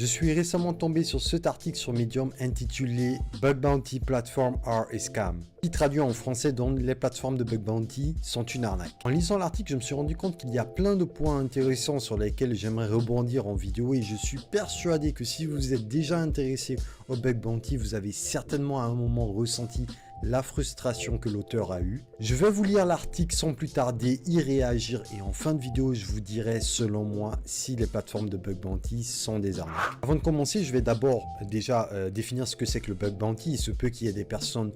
Je suis récemment tombé sur cet article sur Medium intitulé Bug Bounty Platform are a Scam, qui traduit en français donc les plateformes de Bug Bounty sont une arnaque. En lisant l'article, je me suis rendu compte qu'il y a plein de points intéressants sur lesquels j'aimerais rebondir en vidéo et je suis persuadé que si vous êtes déjà intéressé au Bug Bounty, vous avez certainement à un moment ressenti la frustration que l'auteur a eue. Je vais vous lire l'article sans plus tarder, y réagir et en fin de vidéo, je vous dirai selon moi si les plateformes de Bug Bounty sont des arnaques. Avant de commencer, je vais d'abord déjà définir ce que c'est que le Bug Bounty. Il se peut qu'il y ait des personnes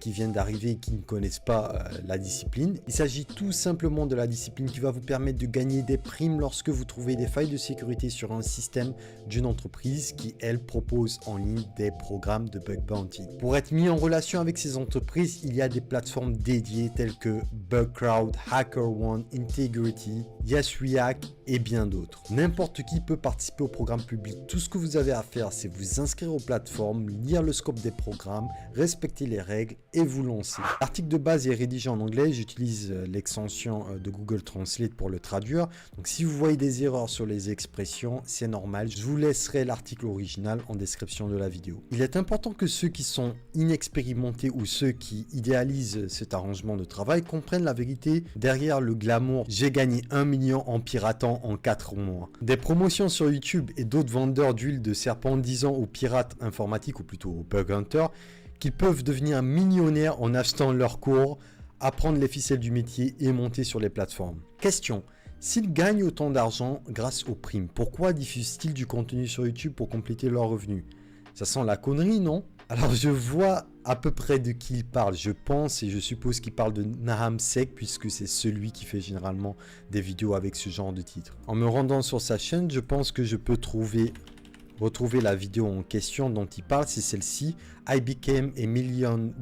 qui viennent d'arriver et qui ne connaissent pas la discipline. Il s'agit tout simplement de la discipline qui va vous permettre de gagner des primes lorsque vous trouvez des failles de sécurité sur un système d'une entreprise qui, elle, propose en ligne des programmes de Bug Bounty. Pour être mis en relation avec ces entreprises, il y a des plateformes dédiées telles que Bugcrowd, HackerOne, Integrity, YesReact et bien d'autres. N'importe qui peut participer au programme public. Tout ce que vous avez à faire, c'est vous inscrire aux plateformes, lire le scope des programmes, respecter les règles et vous lancer. L'article de base est rédigé en anglais. J'utilise l'extension de Google Translate pour le traduire. Donc si vous voyez des erreurs sur les expressions, c'est normal. Je vous laisserai l'article original en description de la vidéo. Il est important que ceux qui sont inexpérimentés ou ceux qui idéalisent cet arrangement de travail comprennent la vérité derrière le glamour. J'ai gagné 1 million en piratant en 4 mois. Des promotions sur YouTube et d'autres vendeurs d'huile de serpent disant aux pirates informatiques ou plutôt aux bug hunters qu'ils peuvent devenir millionnaires en achetant leurs cours, apprendre les ficelles du métier et monter sur les plateformes. Question: s'ils gagnent autant d'argent grâce aux primes, pourquoi diffusent-ils du contenu sur YouTube pour compléter leurs revenus? Ça sent la connerie, non? Alors je vois à peu près de qui il parle, je pense et je suppose qu'il parle de Nahamsec puisque c'est celui qui fait généralement des vidéos avec ce genre de titre. En me rendant sur sa chaîne, je pense que je peux retrouver la vidéo en question dont il parle, c'est celle-ci, I became a $1 million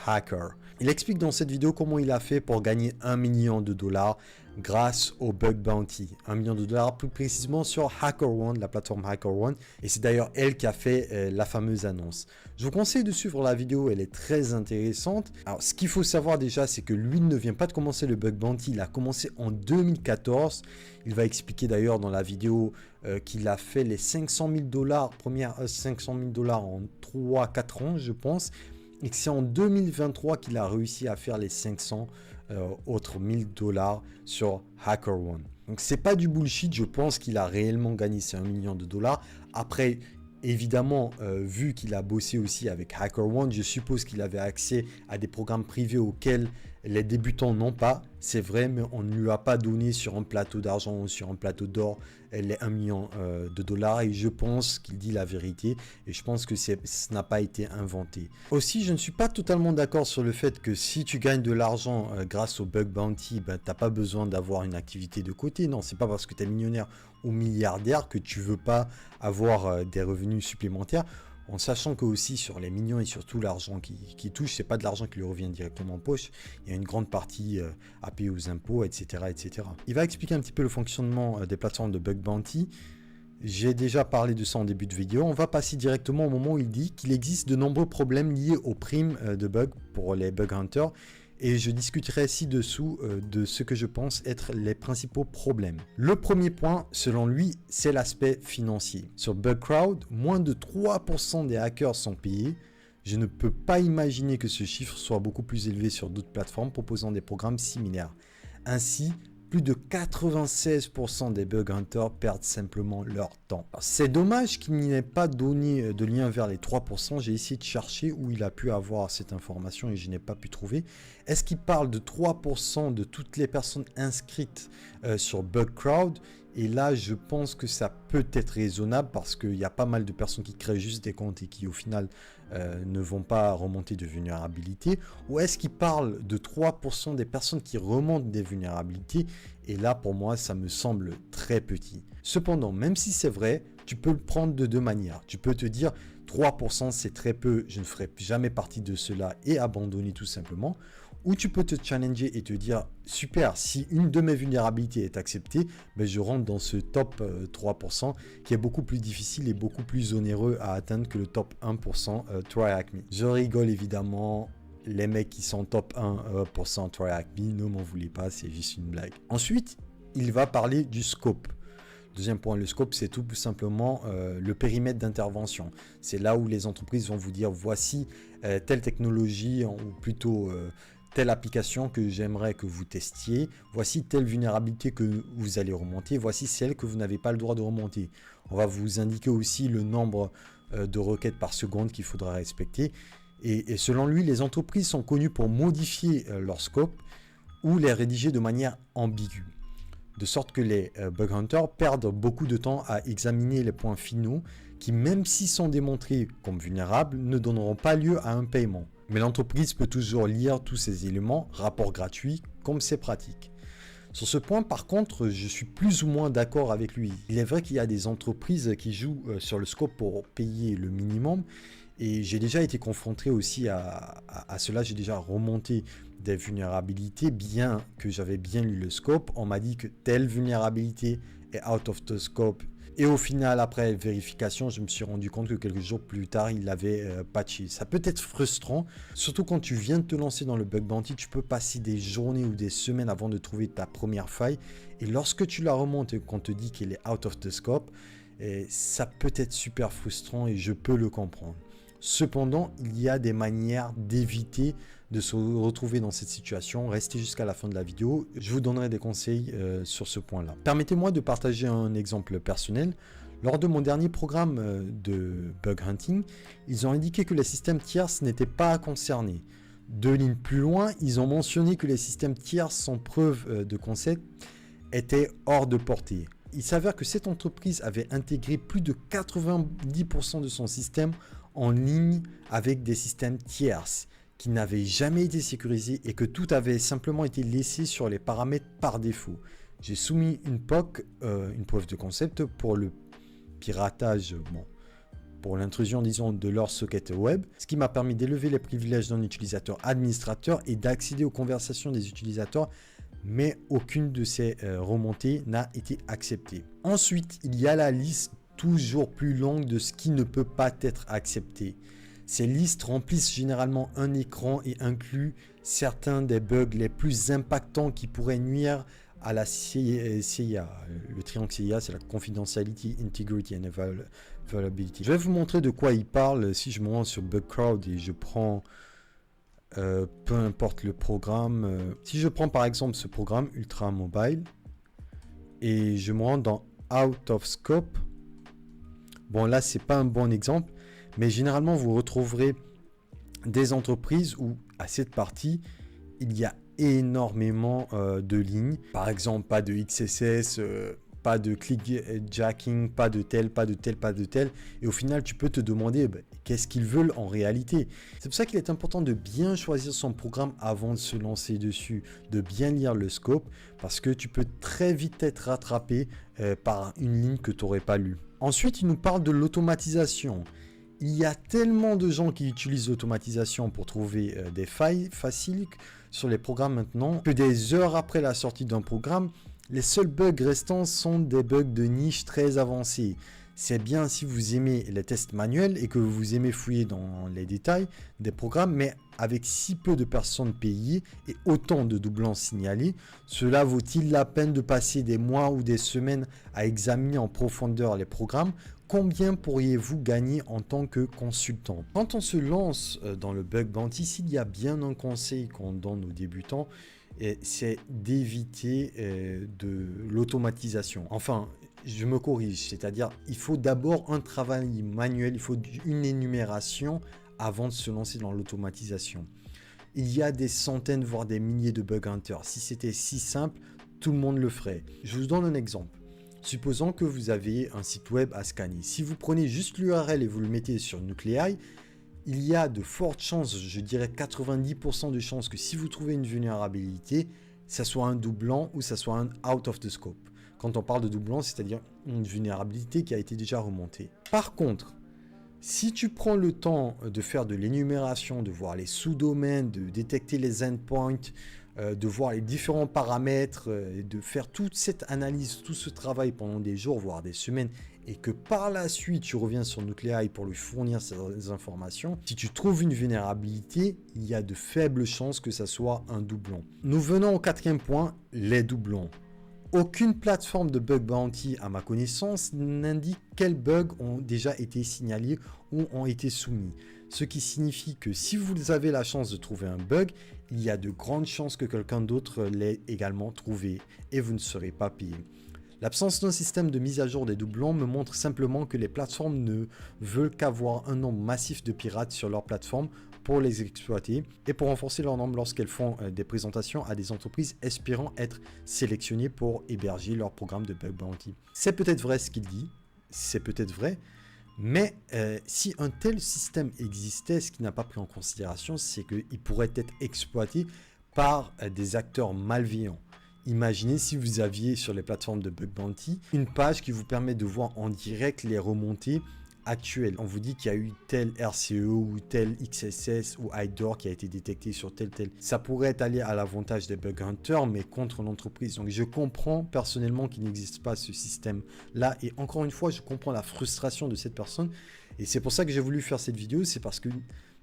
hacker. Il explique dans cette vidéo comment il a fait pour gagner $1 million grâce au Bug Bounty. $1 million plus précisément sur HackerOne, la plateforme HackerOne. Et c'est d'ailleurs elle qui a fait la fameuse annonce. Je vous conseille de suivre la vidéo, elle est très intéressante. Alors ce qu'il faut savoir déjà, c'est que lui ne vient pas de commencer le Bug Bounty, il a commencé en 2014. Il va expliquer d'ailleurs dans la vidéo qu'il a fait les $500 000, première $500 000 en 3-4 ans je pense. Et que c'est en 2023 qu'il a réussi à faire les 500 autres $1000 sur HackerOne. Donc c'est pas du bullshit, je pense qu'il a réellement gagné ces $1 million. Après, évidemment, vu qu'il a bossé aussi avec HackerOne, je suppose qu'il avait accès à des programmes privés auxquels les débutants n'ont pas. C'est vrai, mais on ne lui a pas donné sur un plateau d'argent ou sur un plateau d'or les $1 million. Et je pense qu'il dit la vérité et je pense que ça n'a pas été inventé. Aussi, je ne suis pas totalement d'accord sur le fait que si tu gagnes de l'argent grâce au Bug Bounty, tu n'as pas besoin d'avoir une activité de côté. Non, c'est pas parce que tu es millionnaire ou milliardaire que tu veux pas avoir des revenus supplémentaires. En sachant que aussi sur les millions et surtout l'argent qui touche, c'est pas de l'argent qui lui revient directement en poche. Il y a une grande partie à payer aux impôts, etc., etc. Il va expliquer un petit peu le fonctionnement des plateformes de Bug Bounty. J'ai déjà parlé de ça en début de vidéo. On va passer directement au moment où il dit qu'il existe de nombreux problèmes liés aux primes de bugs pour les bug hunters. Et je discuterai ci-dessous de ce que je pense être les principaux problèmes. Le premier point, selon lui, c'est l'aspect financier. Sur Bugcrowd, moins de 3% des hackers sont payés. Je ne peux pas imaginer que ce chiffre soit beaucoup plus élevé sur d'autres plateformes proposant des programmes similaires. Ainsi, plus de 96% des bug hunters perdent simplement leur temps. C'est dommage qu'il n'y ait pas donné de lien vers les 3%. J'ai essayé de chercher où il a pu avoir cette information et je n'ai pas pu trouver. Est-ce qu'il parle de 3% de toutes les personnes inscrites sur Bugcrowd? Et là, je pense que ça peut être raisonnable parce qu'il y a pas mal de personnes qui créent juste des comptes et qui au final ne vont pas remonter de vulnérabilité. Ou est-ce qu'il parle de 3% des personnes qui remontent des vulnérabilités? Et là, pour moi, ça me semble très petit. Cependant, même si c'est vrai, tu peux le prendre de deux manières. Tu peux te dire 3% c'est très peu, je ne ferai jamais partie de cela et abandonner tout simplement. Ou tu peux te challenger et te dire super, si une de mes vulnérabilités est acceptée, ben je rentre dans ce top 3% qui est beaucoup plus difficile et beaucoup plus onéreux à atteindre que le top 1% TryHackMe. Je rigole évidemment. Les mecs qui sont top 1% TryHackMe, ne m'en voulez pas, c'est juste une blague. Ensuite, il va parler du scope. Deuxième point, le scope, c'est tout simplement le périmètre d'intervention. C'est là où les entreprises vont vous dire, voici telle technologie, ou plutôt telle application que j'aimerais que vous testiez, voici telle vulnérabilité que vous allez remonter, voici celle que vous n'avez pas le droit de remonter. On va vous indiquer aussi le nombre de requêtes par seconde qu'il faudra respecter. Et selon lui, les entreprises sont connues pour modifier leur scope ou les rédiger de manière ambiguë. De sorte que les bug hunters perdent beaucoup de temps à examiner les points finaux qui, même s'ils sont démontrés comme vulnérables, ne donneront pas lieu à un paiement. Mais l'entreprise peut toujours lire tous ces éléments, rapport gratuit, comme c'est pratique. Sur ce point, par contre, je suis plus ou moins d'accord avec lui. Il est vrai qu'il y a des entreprises qui jouent sur le scope pour payer le minimum. Et j'ai déjà été confronté aussi à cela, j'ai déjà remonté des vulnérabilités, bien que j'avais bien lu le scope. On m'a dit que telle vulnérabilité est out of the scope. Et au final, après vérification, je me suis rendu compte que quelques jours plus tard, il l'avait patché. Ça peut être frustrant, surtout quand tu viens de te lancer dans le bug bounty, tu peux passer des journées ou des semaines avant de trouver ta première faille. Et lorsque tu la remontes et qu'on te dit qu'elle est out of the scope, ça peut être super frustrant et je peux le comprendre. Cependant, il y a des manières d'éviter de se retrouver dans cette situation. Restez jusqu'à la fin de la vidéo, je vous donnerai des conseils sur ce point-là. Permettez-moi de partager un exemple personnel. Lors de mon dernier programme de bug hunting, ils ont indiqué que les systèmes tierces n'étaient pas concernés. Deux lignes plus loin, ils ont mentionné que les systèmes tierces sans preuve de concept étaient hors de portée. Il s'avère que cette entreprise avait intégré plus de 90% de son système en ligne avec des systèmes tierces qui n'avaient jamais été sécurisés et que tout avait simplement été laissé sur les paramètres par défaut. J'ai soumis une POC, une preuve de concept, pour le piratage, pour l'intrusion, disons, de leur socket web, ce qui m'a permis d'élever les privilèges d'un utilisateur administrateur et d'accéder aux conversations des utilisateurs, mais aucune de ces remontées n'a été acceptée. Ensuite, il y a la liste toujours plus longue de ce qui ne peut pas être accepté. Ces listes remplissent généralement un écran et incluent certains des bugs les plus impactants qui pourraient nuire à la CIA. Le triangle CIA, c'est la Confidentiality, Integrity and Availability. Je vais vous montrer de quoi il parle si je me rends sur Bugcrowd et je prends peu importe le programme. Si je prends par exemple ce programme Ultra Mobile et je me rends dans Out of Scope. Bon, là, c'est pas un bon exemple, mais généralement, vous retrouverez des entreprises où, à cette partie, il y a énormément de lignes. Par exemple, pas de XSS, pas de clickjacking, pas de tel, pas de tel, pas de tel. Et au final, tu peux te demander qu'est-ce qu'ils veulent en réalité. C'est pour ça qu'il est important de bien choisir son programme avant de se lancer dessus, de bien lire le scope, parce que tu peux très vite être rattrapé par une ligne que tu n'aurais pas lue. Ensuite, il nous parle de l'automatisation. Il y a tellement de gens qui utilisent l'automatisation pour trouver des failles faciles sur les programmes maintenant, que des heures après la sortie d'un programme, les seuls bugs restants sont des bugs de niche très avancés. C'est bien si vous aimez les tests manuels et que vous aimez fouiller dans les détails des programmes, mais avec si peu de personnes payées et autant de doublons signalés, cela vaut-il la peine de passer des mois ou des semaines à examiner en profondeur les programmes? Combien pourriez-vous gagner en tant que consultant? Quand on se lance dans le bug bounty, s'il y a bien un conseil qu'on donne aux débutants, c'est d'éviter de l'automatisation. Enfin, je me corrige, c'est-à-dire il faut d'abord un travail manuel, il faut une énumération avant de se lancer dans l'automatisation. Il y a des centaines, voire des milliers de bug hunters. Si c'était si simple, tout le monde le ferait. Je vous donne un exemple. Supposons que vous avez un site web à scanner. Si vous prenez juste l'URL et vous le mettez sur Nuclei, il y a de fortes chances, je dirais 90% de chances que si vous trouvez une vulnérabilité, ça soit un doublon ou ça soit un out of the scope. Quand on parle de doublon, c'est-à-dire une vulnérabilité qui a été déjà remontée. Par contre, si tu prends le temps de faire de l'énumération, de voir les sous-domaines, de détecter les endpoints, de voir les différents paramètres, de faire toute cette analyse, tout ce travail pendant des jours, voire des semaines, et que par la suite tu reviens sur Nuclei pour lui fournir ces informations, si tu trouves une vulnérabilité, il y a de faibles chances que ça soit un doublon. Nous venons au quatrième point, les doublons. aucune plateforme de bug bounty à ma connaissance n'indique quels bugs ont déjà été signalés ou ont été soumis. Ce qui signifie que si vous avez la chance de trouver un bug, il y a de grandes chances que quelqu'un d'autre l'ait également trouvé et vous ne serez pas payé. L'absence d'un système de mise à jour des doublons me montre simplement que les plateformes ne veulent qu'avoir un nombre massif de pirates sur leur plateforme pour les exploiter et pour renforcer leur nombre lorsqu'elles font des présentations à des entreprises espérant être sélectionnées pour héberger leur programme de bug bounty. C'est peut-être vrai ce qu'il dit, c'est peut-être vrai, mais si un tel système existait, ce qu'il n'a pas pris en considération, c'est qu'il pourrait être exploité par des acteurs malveillants. Imaginez si vous aviez sur les plateformes de bug bounty une page qui vous permet de voir en direct les remontées actuelles. On vous dit qu'il y a eu tel RCE ou tel XSS ou IDOR qui a été détecté sur tel. Ça pourrait aller à l'avantage des bug hunters mais contre l'entreprise. Donc je comprends personnellement qu'il n'existe pas ce système là et encore une fois je comprends la frustration de cette personne et c'est pour ça que j'ai voulu faire cette vidéo. C'est parce que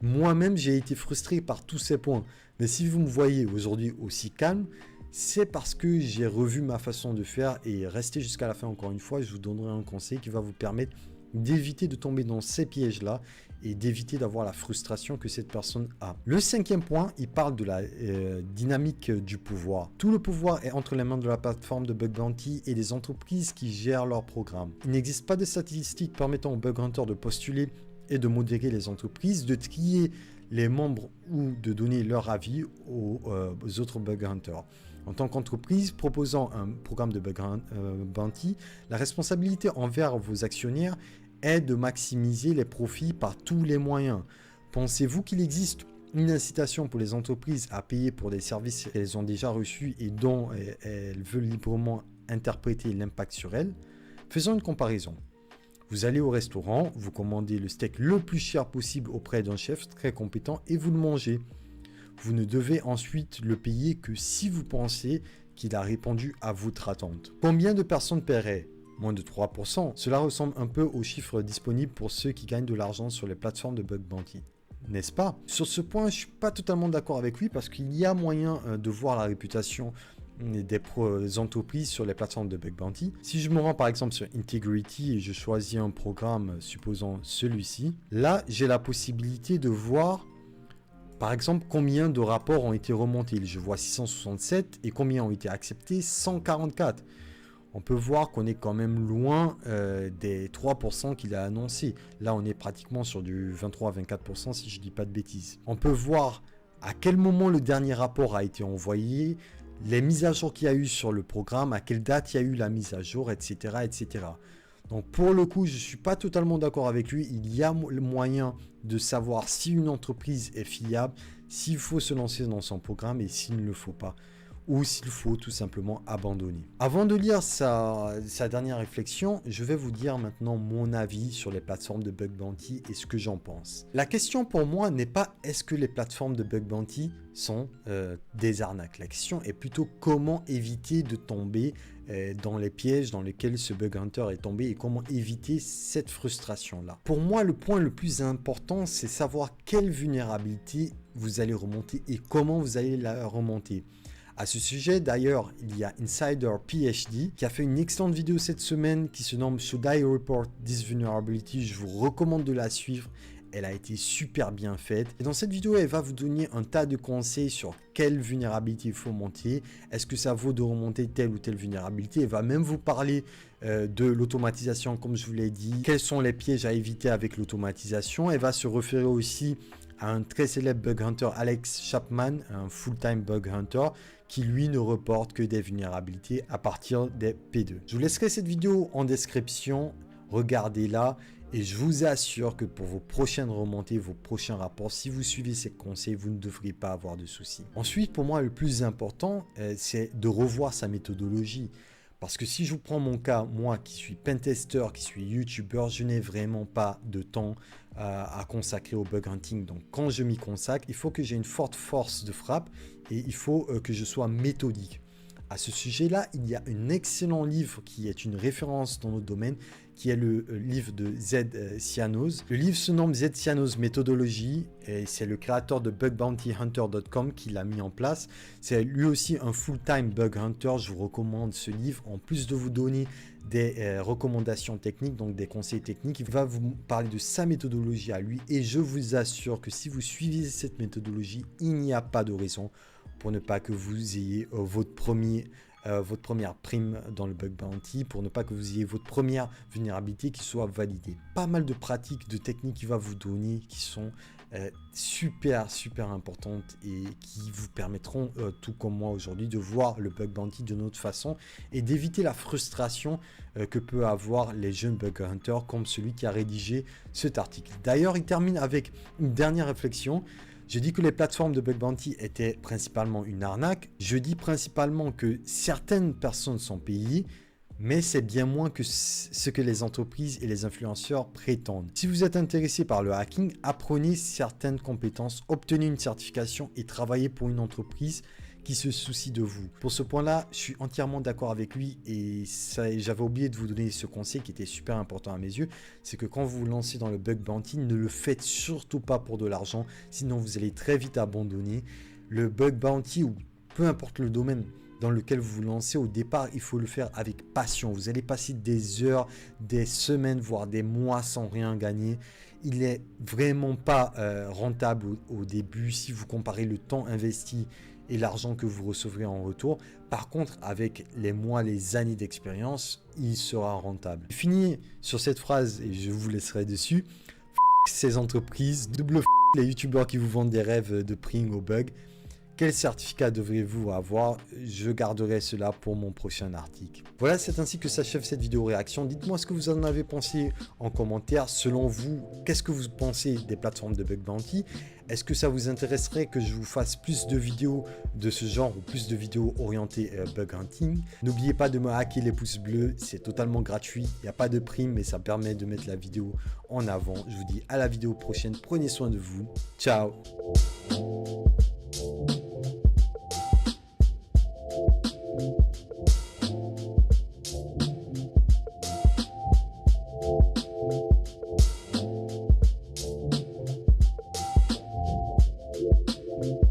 moi-même j'ai été frustré par tous ces points. Mais si vous me voyez aujourd'hui aussi calme, c'est parce que j'ai revu ma façon de faire et restez jusqu'à la fin. Encore une fois, je vous donnerai un conseil qui va vous permettre d'éviter de tomber dans ces pièges-là et d'éviter d'avoir la frustration que cette personne a. Le 5e point, il parle de la dynamique du pouvoir. Tout le pouvoir est entre les mains de la plateforme de bug bounty et des entreprises qui gèrent leur programme. Il n'existe pas de statistiques permettant aux bug hunters de postuler et de modérer les entreprises, de trier les membres ou de donner leur avis aux autres bug hunters. En tant qu'entreprise proposant un programme de bug bounty, la responsabilité envers vos actionnaires est de maximiser les profits par tous les moyens. Pensez-vous qu'il existe une incitation pour les entreprises à payer pour des services qu'elles ont déjà reçus et dont elles veulent librement interpréter l'impact sur elles? Faisons une comparaison. Vous allez au restaurant, vous commandez le steak le plus cher possible auprès d'un chef très compétent et vous le mangez. Vous ne devez ensuite le payer que si vous pensez qu'il a répondu à votre attente. Combien de personnes paieraient? Moins de 3%. Cela ressemble un peu aux chiffres disponibles pour ceux qui gagnent de l'argent sur les plateformes de bug bounty. N'est-ce pas? Sur ce point, je ne suis pas totalement d'accord avec lui parce qu'il y a moyen de voir la réputation des entreprises sur les plateformes de bug bounty. Si je me rends par exemple sur Integrity et je choisis un programme supposant celui-ci, là j'ai la possibilité de voir par exemple combien de rapports ont été remontés. Je vois 667 et combien ont été acceptés? 144. On peut voir qu'on est quand même loin des 3% qu'il a annoncé. Là on est pratiquement sur du 23-24% si je ne dis pas de bêtises. On peut voir à quel moment le dernier rapport a été envoyé, les mises à jour qu'il y a eu sur le programme, à quelle date il y a eu la mise à jour, etc. etc. Donc pour le coup, je ne suis pas totalement d'accord avec lui. Il y a le moyen de savoir si une entreprise est fiable, s'il faut se lancer dans son programme et s'il ne le faut pas. Ou s'il faut tout simplement abandonner. Avant de lire sa dernière réflexion, je vais vous dire maintenant mon avis sur les plateformes de bug bounty et ce que j'en pense. La question pour moi n'est pas est-ce que les plateformes de bug bounty sont des arnaques. La question est plutôt comment éviter de tomber dans les pièges dans lesquels ce bug hunter est tombé et comment éviter cette frustration-là. Pour moi, le point le plus important, c'est savoir quelle vulnérabilité vous allez remonter et comment vous allez la remonter. À ce sujet, d'ailleurs, il y a Insider PhD qui a fait une excellente vidéo cette semaine qui se nomme Should I Report This Vulnerability? Je vous recommande de la suivre. Elle a été super bien faite. Et dans cette vidéo, elle va vous donner un tas de conseils sur quelle vulnérabilité il faut monter. Est-ce que ça vaut de remonter telle ou telle vulnérabilité? Elle va même vous parler de l'automatisation, comme je vous l'ai dit. Quels sont les pièges à éviter avec l'automatisation? Elle va se référer aussi à un très célèbre bug hunter, Alex Chapman, un full-time bug hunter, qui lui ne reporte que des vulnérabilités à partir des P2. Je vous laisserai cette vidéo en description, regardez-la et je vous assure que pour vos prochaines remontées, vos prochains rapports, si vous suivez ces conseils, vous ne devrez pas avoir de soucis. Ensuite, pour moi, le plus important, c'est de revoir sa méthodologie. Parce que si je vous prends mon cas, moi qui suis pentester, qui suis youtubeur, je n'ai vraiment pas de temps à consacrer au bug hunting. Donc quand je m'y consacre, il faut que j'ai une forte force de frappe et il faut que je sois méthodique. À ce sujet-là, il y a un excellent livre qui est une référence dans notre domaine qui est le livre de Z Cyanos. Le livre se nomme Z Cyanos Méthodologie et c'est le créateur de bugbountyhunter.com qui l'a mis en place. C'est lui aussi un full-time bug hunter. Je vous recommande ce livre. En plus de vous donner des recommandations techniques, donc des conseils techniques, il va vous parler de sa méthodologie à lui et je vous assure que si vous suivez cette méthodologie, il n'y a pas de raison pour ne pas que vous ayez votre première prime dans le bug bounty, pour ne pas que vous ayez votre première vulnérabilité qui soit validée. Pas mal de pratiques, de techniques qu'il va vous donner qui sont super importantes et qui vous permettront, tout comme moi aujourd'hui, de voir le bug bounty de notre façon et d'éviter la frustration que peut avoir les jeunes bug hunters comme celui qui a rédigé cet article. D'ailleurs, il termine avec une dernière réflexion. Je dis que les plateformes de bug bounty étaient principalement une arnaque. Je dis principalement que certaines personnes sont payées, mais c'est bien moins que ce que les entreprises et les influenceurs prétendent. Si vous êtes intéressé par le hacking, apprenez certaines compétences, obtenez une certification et travaillez pour une entreprise qui se soucie de vous. Pour ce point-là, je suis entièrement d'accord avec lui et j'avais oublié de vous donner ce conseil qui était super important à mes yeux, c'est que quand vous vous lancez dans le bug bounty, ne le faites surtout pas pour de l'argent, sinon vous allez très vite abandonner. Le bug bounty ou peu importe le domaine dans lequel vous vous lancez, au départ, il faut le faire avec passion. Vous allez passer des heures, des semaines, voire des mois sans rien gagner. Il n'est vraiment pas rentable au début si vous comparez le temps investi et l'argent que vous recevrez en retour. Par contre, avec les mois, les années d'expérience, il sera rentable. Fini sur cette phrase et je vous laisserai dessus. Ces entreprises, double les youtubeurs qui vous vendent des rêves de prime au bug. Quel certificat devriez-vous avoir? Je garderai cela pour mon prochain article. Voilà, c'est ainsi que s'achève cette vidéo réaction. Dites-moi ce que vous en avez pensé en commentaire. Selon vous, qu'est-ce que vous pensez des plateformes de bug bounty? Est-ce que ça vous intéresserait que je vous fasse plus de vidéos de ce genre ou plus de vidéos orientées bug hunting? N'oubliez pas de me hacker les pouces bleus, c'est totalement gratuit. Il n'y a pas de prime, mais ça permet de mettre la vidéo en avant. Je vous dis à la vidéo prochaine. Prenez soin de vous. Ciao! Thank you.